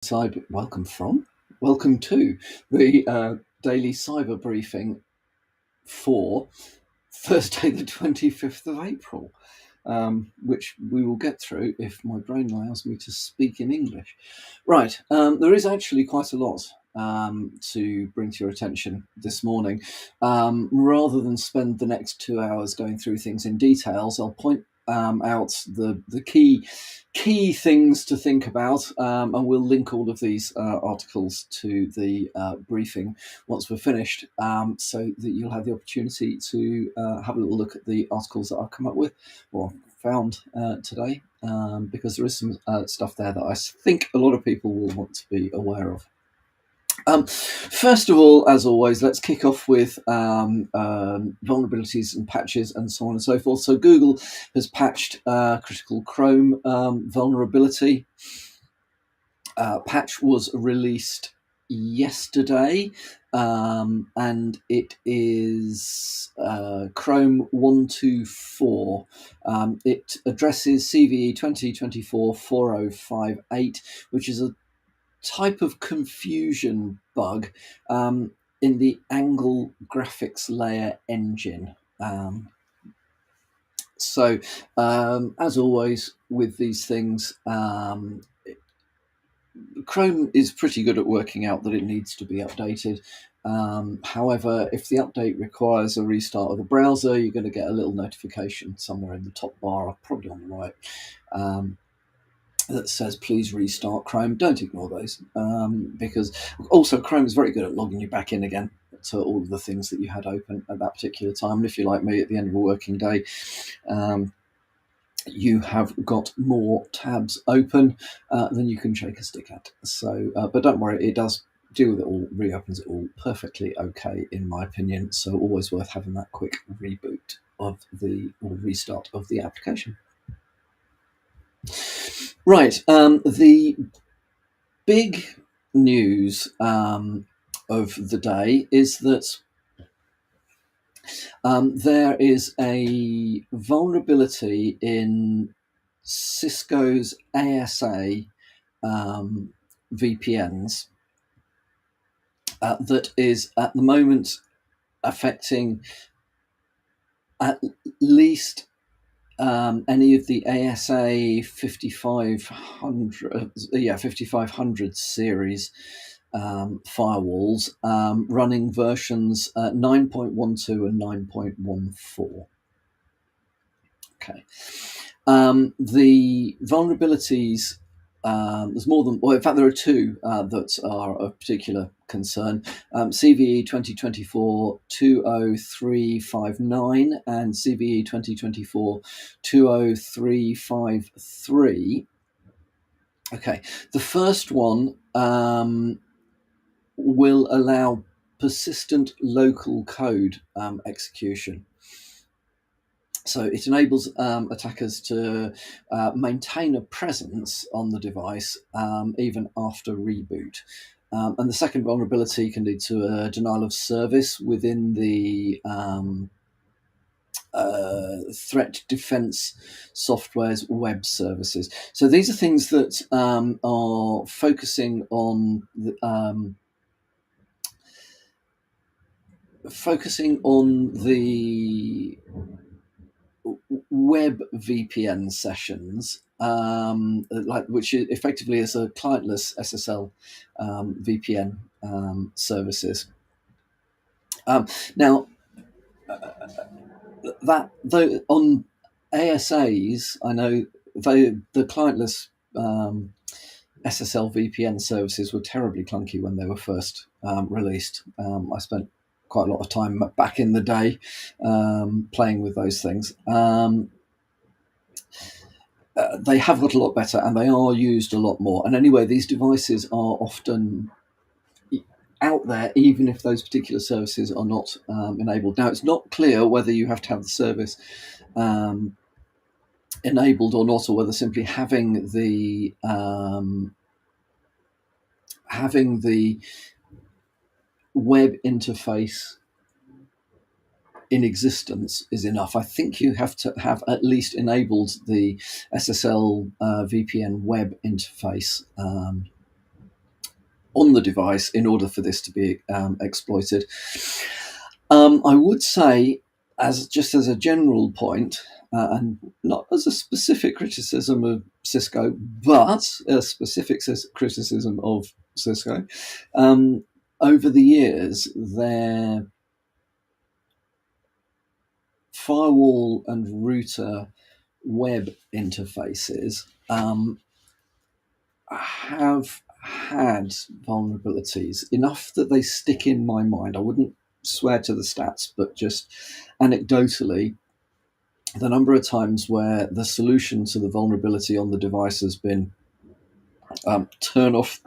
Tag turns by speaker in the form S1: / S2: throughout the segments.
S1: Welcome to the daily cyber briefing for Thursday, the 25th of April, which we will get through if my brain allows me to speak in English. Right, there is actually quite a lot to bring to your attention this morning. Rather than spend the next 2 hours going through things in details, I'll point out the key things to think about, and we'll link all of these articles to the briefing once we're finished, so that you'll have the opportunity to have a little look at the articles that I've come up with or found today, because there is some stuff there that I think a lot of people will want to be aware of. First of all, as always, let's kick off with vulnerabilities and patches and so on and so forth. So Google has patched Critical Chrome vulnerability. Patch was released yesterday, and it is Chrome 124. It addresses CVE 2024-4058, which is a type of confusion bug in the Angle graphics layer engine. So, as always with these things, Chrome is pretty good at working out that it needs to be updated. However, if the update requires a restart of the browser, you're going to get a little notification somewhere in the top bar, probably on the right, that says please restart Chrome. Don't ignore those, because also Chrome is very good at logging you back in again to all of the things that you had open at that particular time. And if you're like me, at the end of a working day, you have got more tabs open than you can shake a stick at. So, but don't worry, it does deal with it all, reopens it all perfectly okay, in my opinion. So always worth having that quick reboot or restart of the application. Right, the big news of the day is that there is a vulnerability in Cisco's ASA VPNs that is at the moment affecting at least any of the ASA 5500 series firewalls running versions 9.12 and 9.14. Okay. The vulnerabilities, there's more than, well, in fact, there are two that are of particular concern. CVE 2024-20359 and CVE 2024-20353. Okay, the first one will allow persistent local code execution. So it enables attackers to maintain a presence on the device even after reboot. And the second vulnerability can lead to a denial of service within the threat defense software's web services. So these are things that are focusing on the, web VPN sessions, which effectively is a clientless SSL VPN services. Now, that though on ASAs, I know the clientless SSL VPN services were terribly clunky when they were first released. I spent quite a lot of time back in the day playing with those things. They have got a lot better and they are used a lot more. And anyway, these devices are often out there, even if those particular services are not enabled. Now, it's not clear whether you have to have the service enabled or not, or whether simply having the web interface in existence is enough. I think you have to have at least enabled the SSL VPN web interface on the device in order for this to be exploited. I would say, as a general point, and not as a specific criticism of Cisco, but a specific criticism of Cisco, over the years, their firewall and router web interfaces have had vulnerabilities enough that they stick in my mind. I wouldn't swear to the stats, but just anecdotally, the number of times where the solution to the vulnerability on the device has been turn off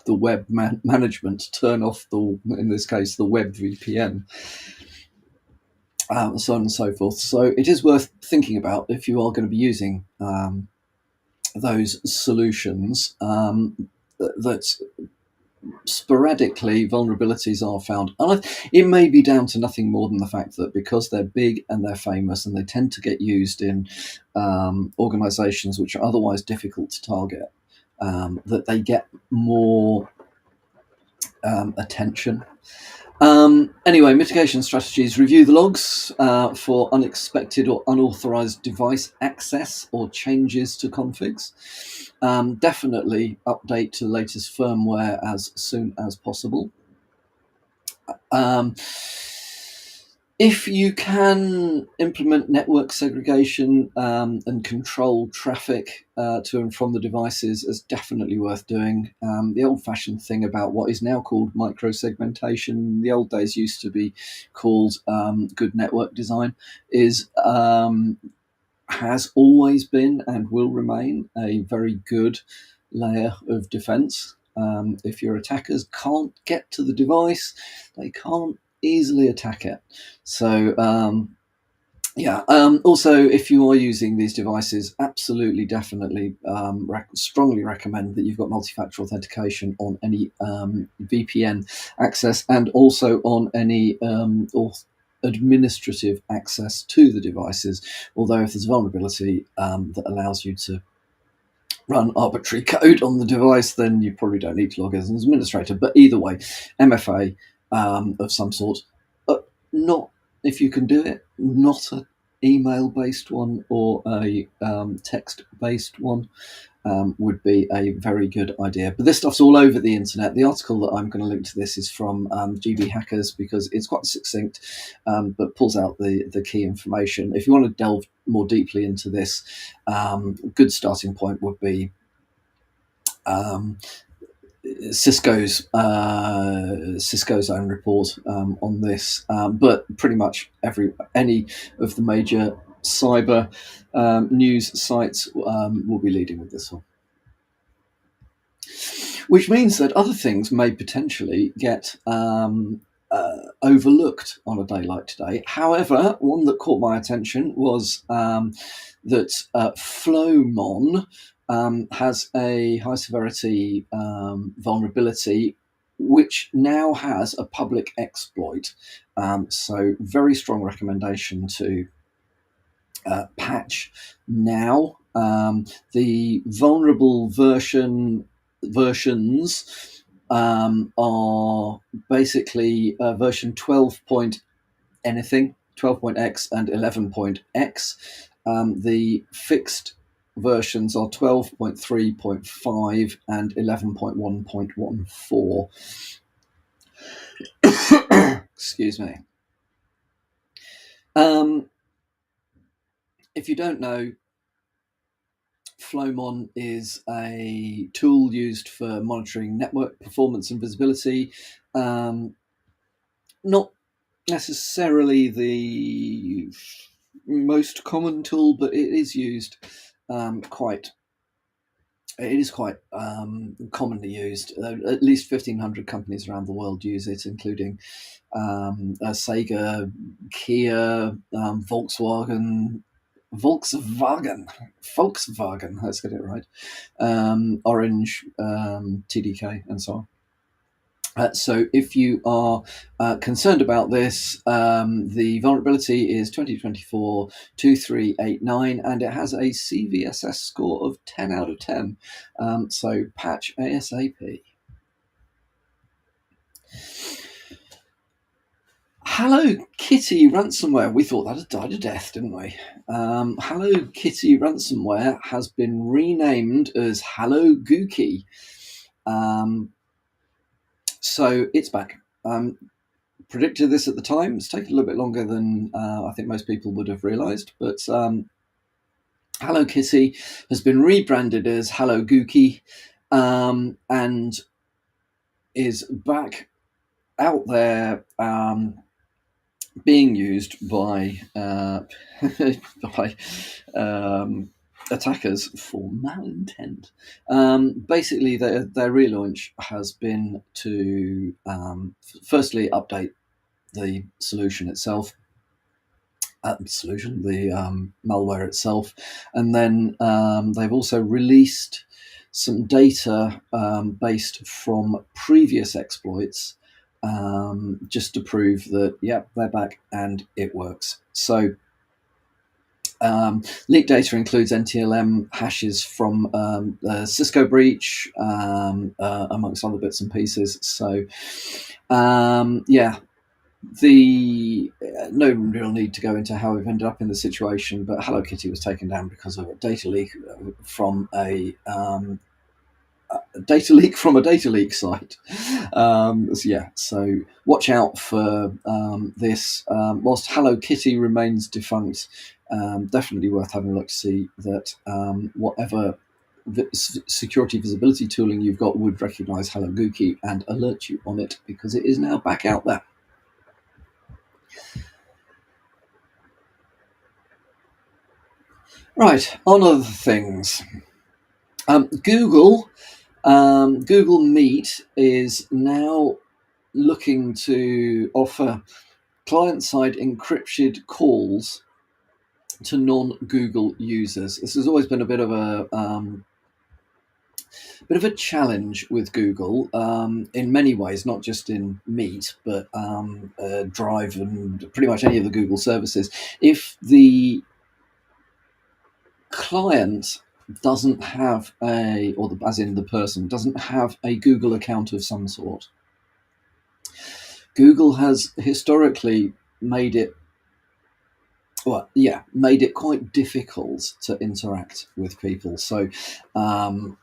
S1: the web management, turn off in this case, the web VPN, so on and so forth. So it is worth thinking about if you are going to be using those solutions, that sporadically vulnerabilities are found. And it may be down to nothing more than the fact that because they're big and they're famous and they tend to get used in organizations which are otherwise difficult to target, that they get more attention. Anyway, mitigation strategies. Review the logs for unexpected or unauthorized device access or changes to configs. Definitely update to the latest firmware as soon as possible. If you can implement network segregation and control traffic to and from the devices, is definitely worth doing. The old-fashioned thing about what is now called microsegmentation, the old days used to be called good network design, has always been and will remain a very good layer of defense. If your attackers can't get to the device, they can't easily attack it. So also, if you are using these devices, absolutely, definitely strongly recommend that you've got multi-factor authentication on any VPN access, and also on any administrative access to the devices. Although if there's a vulnerability that allows you to run arbitrary code on the device, then you probably don't need to log as an administrator. But either way, MFA of some sort, not, if you can do it, not an email-based one or a text-based one, would be a very good idea. But this stuff's all over the internet. The article that I'm going to link to this is from GB Hackers, because it's quite succinct, but pulls out the key information. If you want to delve more deeply into this, good starting point would be Cisco's own report on this, but pretty much any of the major cyber news sites will be leading with this one. Which means that other things may potentially get overlooked on a day like today. However, one that caught my attention was that Flowmon has a high severity vulnerability which now has a public exploit. So very strong recommendation to patch now. The vulnerable versions are basically version 12 point anything, 12.x and 11.x. The fixed versions are 12.3.5 and 11.1.14. Excuse me. If you don't know, Flowmon is a tool used for monitoring network performance and visibility. Not necessarily the most common tool, but it is used quite commonly used. At least 1,500 companies around the world use it, including Sega, Kia, Volkswagen, let's get it right, Orange, TDK, and so on. So if you are concerned about this, the vulnerability is 2024-2389, and it has a CVSS score of 10 out of 10. So patch ASAP. Hello Kitty ransomware. We thought that had died a death, didn't we? Hello Kitty ransomware has been renamed as Hello Gookie. So it's back. Predicted this at the time. It's taken a little bit longer than I think most people would have realised, but Hello Kitty has been rebranded as Hello Gookie, and is back out there being used by by attackers for malintent. Basically, their relaunch has been to firstly update the solution itself, the malware itself, and then they've also released some data based from previous exploits, just to prove that, yep, they're back and it works. So leaked data includes NTLM hashes from the Cisco breach, amongst other bits and pieces. So yeah, no real need to go into how we've ended up in the situation, but Hello Kitty was taken down because of a data leak from a data leak site. So watch out for this. Whilst Hello Kitty remains defunct, definitely worth having a look to see that whatever security visibility tooling you've got would recognize Hello Gookie and alert you on it, because it is now back out there. Right, on other things. Google Meet is now looking to offer client-side encrypted calls to non-Google users. This has always been a bit of a challenge with Google, in many ways, not just in Meet, but Drive and pretty much any of the Google services. If the client doesn't have as in the person doesn't have a Google account of some sort, Google has historically made it quite difficult to interact with people. So I'm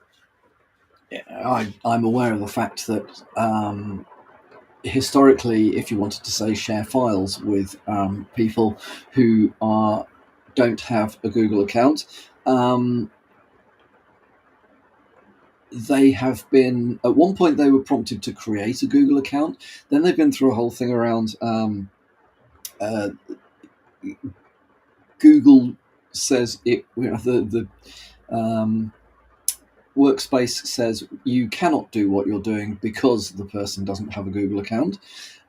S1: aware of the fact that historically, if you wanted to, say, share files with people who don't have a Google account, they have been, at one point they were prompted to create a Google account. Then they've been through a whole thing around Google says the workspace says you cannot do what you're doing because the person doesn't have a Google account.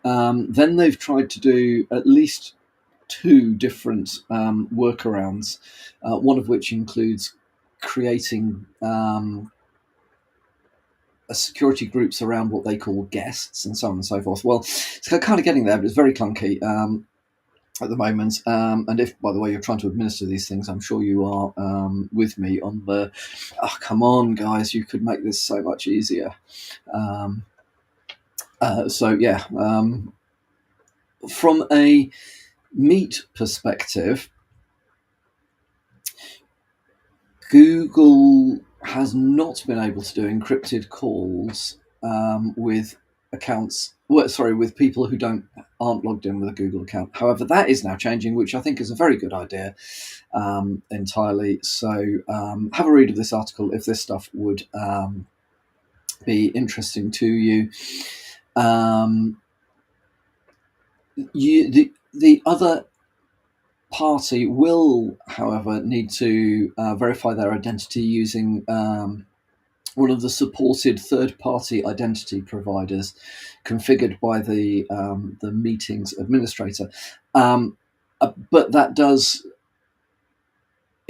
S1: Then they've tried to do at least two different workarounds, one of which includes creating security groups around what they call guests and so on and so forth. Well, it's kind of getting there, but it's very clunky at the moment. And if, by the way, you're trying to administer these things, I'm sure you are with me on the, oh, come on, guys, you could make this so much easier. From a Meet perspective, Google has not been able to do encrypted calls with accounts. With people who aren't logged in with a Google account. However, that is now changing, which I think is a very good idea entirely. So have a read of this article if this stuff would be interesting to you. The other party will, however, need to verify their identity using one of the supported third-party identity providers configured by the meetings administrator. But that does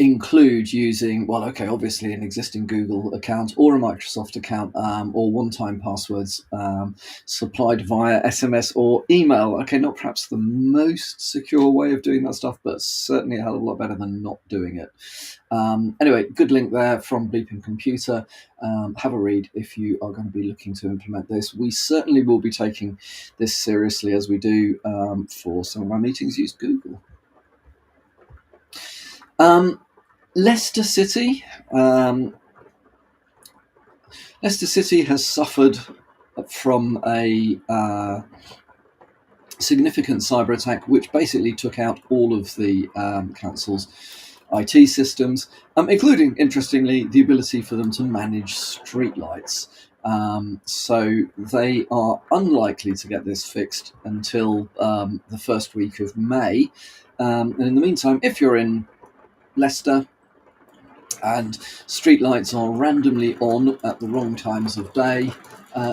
S1: include using, well, okay, obviously an existing Google account or a Microsoft account, or one-time passwords supplied via SMS or email. Okay, not perhaps the most secure way of doing that stuff, but certainly a hell of a lot better than not doing it. Anyway, good link there from Bleeping Computer. Have a read if you are going to be looking to implement this. We certainly will be taking this seriously, as we do for some of our meetings. Use Google. Leicester City. Leicester City has suffered from a significant cyber attack, which basically took out all of the council's IT systems, including, interestingly, the ability for them to manage streetlights. So they are unlikely to get this fixed until the first week of May. And in the meantime, if you're in Leicester and streetlights are randomly on at the wrong times of day,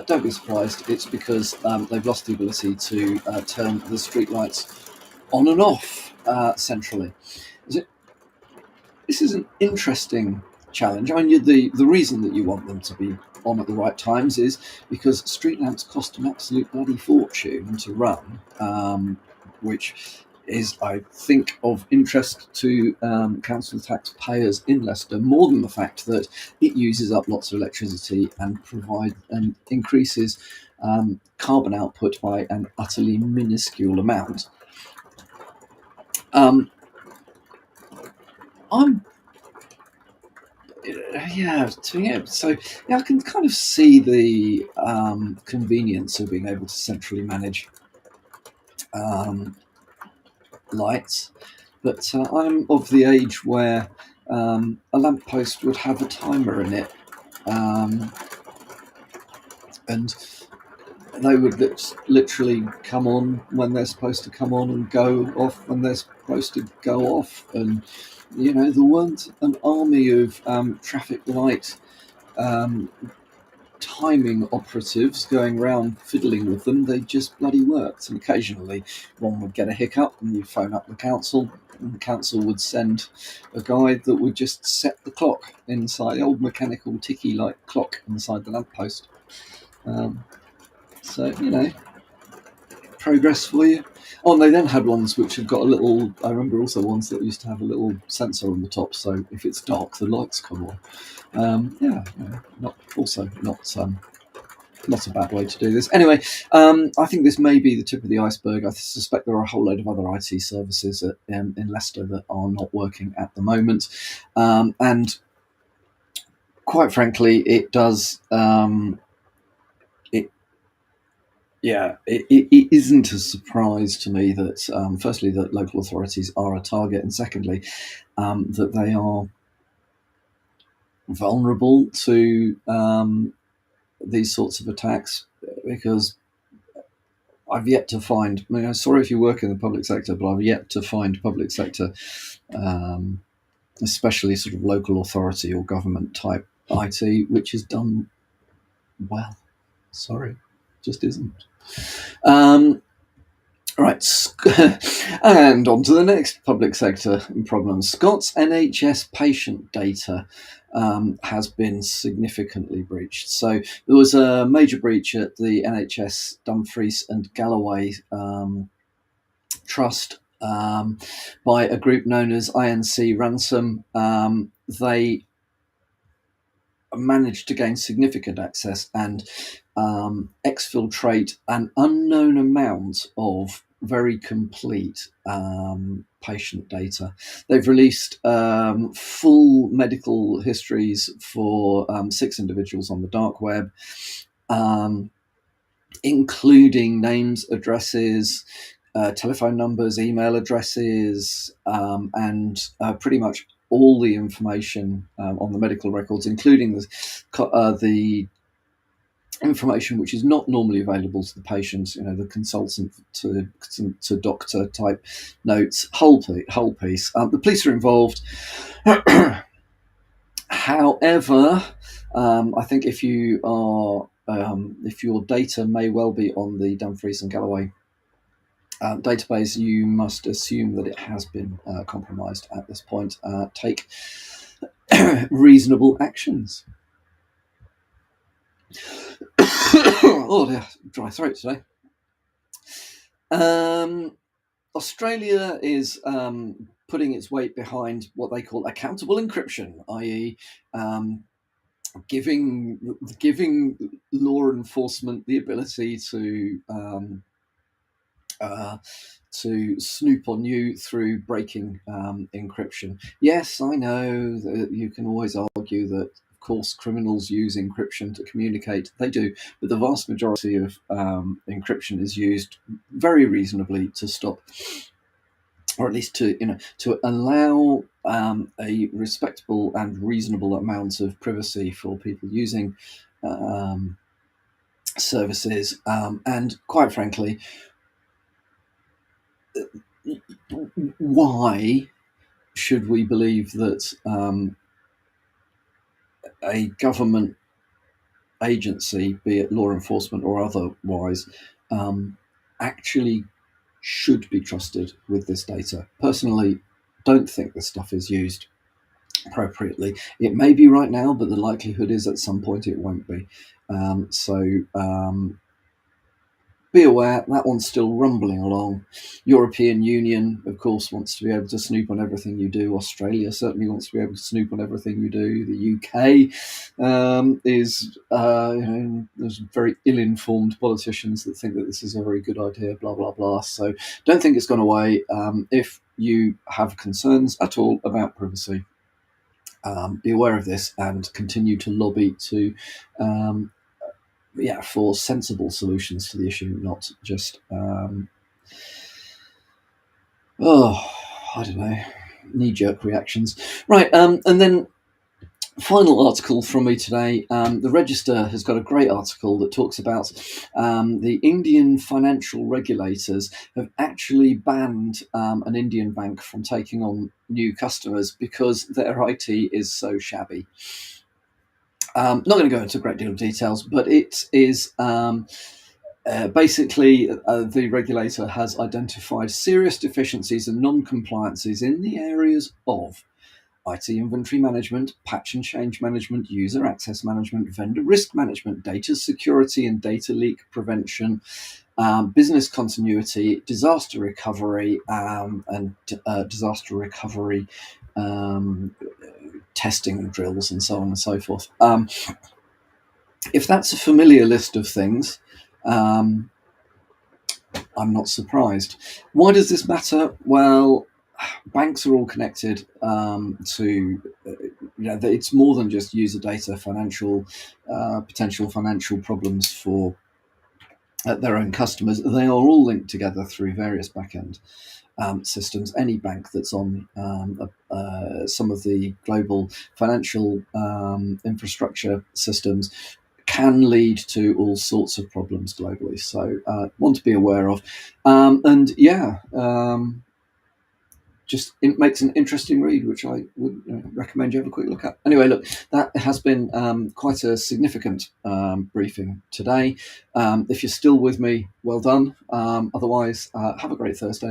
S1: don't be surprised. It's because they've lost the ability to turn the streetlights on and off centrally. This is an interesting challenge. I mean, the reason that you want them to be on at the right times is because street lamps cost an absolute bloody fortune to run, which is, I think, of interest to council taxpayers in Leicester, more than the fact that it uses up lots of electricity and increases carbon output by an utterly minuscule amount. So I can kind of see the convenience of being able to centrally manage lights, but I'm of the age where a lamppost would have a timer in it, and they would literally come on when they're supposed to come on and go off when they're supposed to go off. And there weren't an army of traffic light timing operatives going around fiddling with them. They just bloody worked. And occasionally one would get a hiccup and you'd phone up the council, and the council would send a guy that would just set the clock inside, the old mechanical ticky like clock inside the lamppost. So progress for you. Oh, and they then had ones which have got a little, I remember also ones that used to have a little sensor on the top, so if it's dark the lights come on. Not a bad way to do this. Anyway, I think this may be the tip of the iceberg. I suspect there are a whole load of other IT services in Leicester that are not working at the moment, and quite frankly, it does. It isn't a surprise to me that, firstly, that local authorities are a target, and secondly, that they are vulnerable to these sorts of attacks, because I've yet to find, sorry if you work in the public sector, but I've yet to find public sector, especially sort of local authority or government type IT, which is done well. Sorry, just isn't. Right, and on to the next public sector problem. Scott's NHS patient data has been significantly breached. So there was a major breach at the NHS Dumfries and Galloway Trust by a group known as INC Ransom. They managed to gain significant access and exfiltrate an unknown amount of very complete patient data. They've released full medical histories for 6 individuals on the dark web, including names, addresses, telephone numbers, email addresses, and pretty much all the information on the medical records, including the information which is not normally available to the patients, the consultant to doctor type notes, whole piece. The police are involved. However, I think if your data may well be on the Dumfries and Galloway database, you must assume that it has been compromised at this point. Take reasonable actions. Oh dear, dry throat today. Australia is putting its weight behind what they call accountable encryption, i.e., giving law enforcement the ability to snoop on you through breaking encryption. Yes, I know that you can always argue that, of course, criminals use encryption to communicate. They do, but the vast majority of encryption is used very reasonably to stop, or at least to allow a respectable and reasonable amount of privacy for people using services. And quite frankly, why should we believe that a government agency, be it law enforcement or otherwise, actually should be trusted with this data? Personally, don't think this stuff is used appropriately. It may be right now, but the likelihood is at some point it won't be. So be aware, that one's still rumbling along. European Union, of course, wants to be able to snoop on everything you do. Australia certainly wants to be able to snoop on everything you do. The UK is, there's very ill-informed politicians that think that this is a very good idea, blah, blah, blah. So don't think it's gone away. If you have concerns at all about privacy, be aware of this and continue to lobby to for sensible solutions to the issue, not just I don't know, knee-jerk reactions. Right, and then final article from me today. The Register has got a great article that talks about the Indian financial regulators have actually banned an Indian bank from taking on new customers because their IT is so shabby. Not going to go into a great deal of details, but it is basically the regulator has identified serious deficiencies and non-compliances in the areas of IT inventory management, patch and change management, user access management, vendor risk management, data security and data leak prevention, business continuity, disaster recovery, and disaster recovery testing drills, and so on and so forth. If that's a familiar list of things, I'm not surprised. Why does this matter? Well, banks are all connected to, it's more than just user data, potential financial problems for their own customers. They are all linked together through various back-end systems. Any bank that's on some of the global financial infrastructure systems can lead to all sorts of problems globally. So one to be aware of. Just it makes an interesting read, which I would recommend you have a quick look at. Anyway, look, that has been quite a significant briefing today. If you're still with me, well done. Otherwise, have a great Thursday night.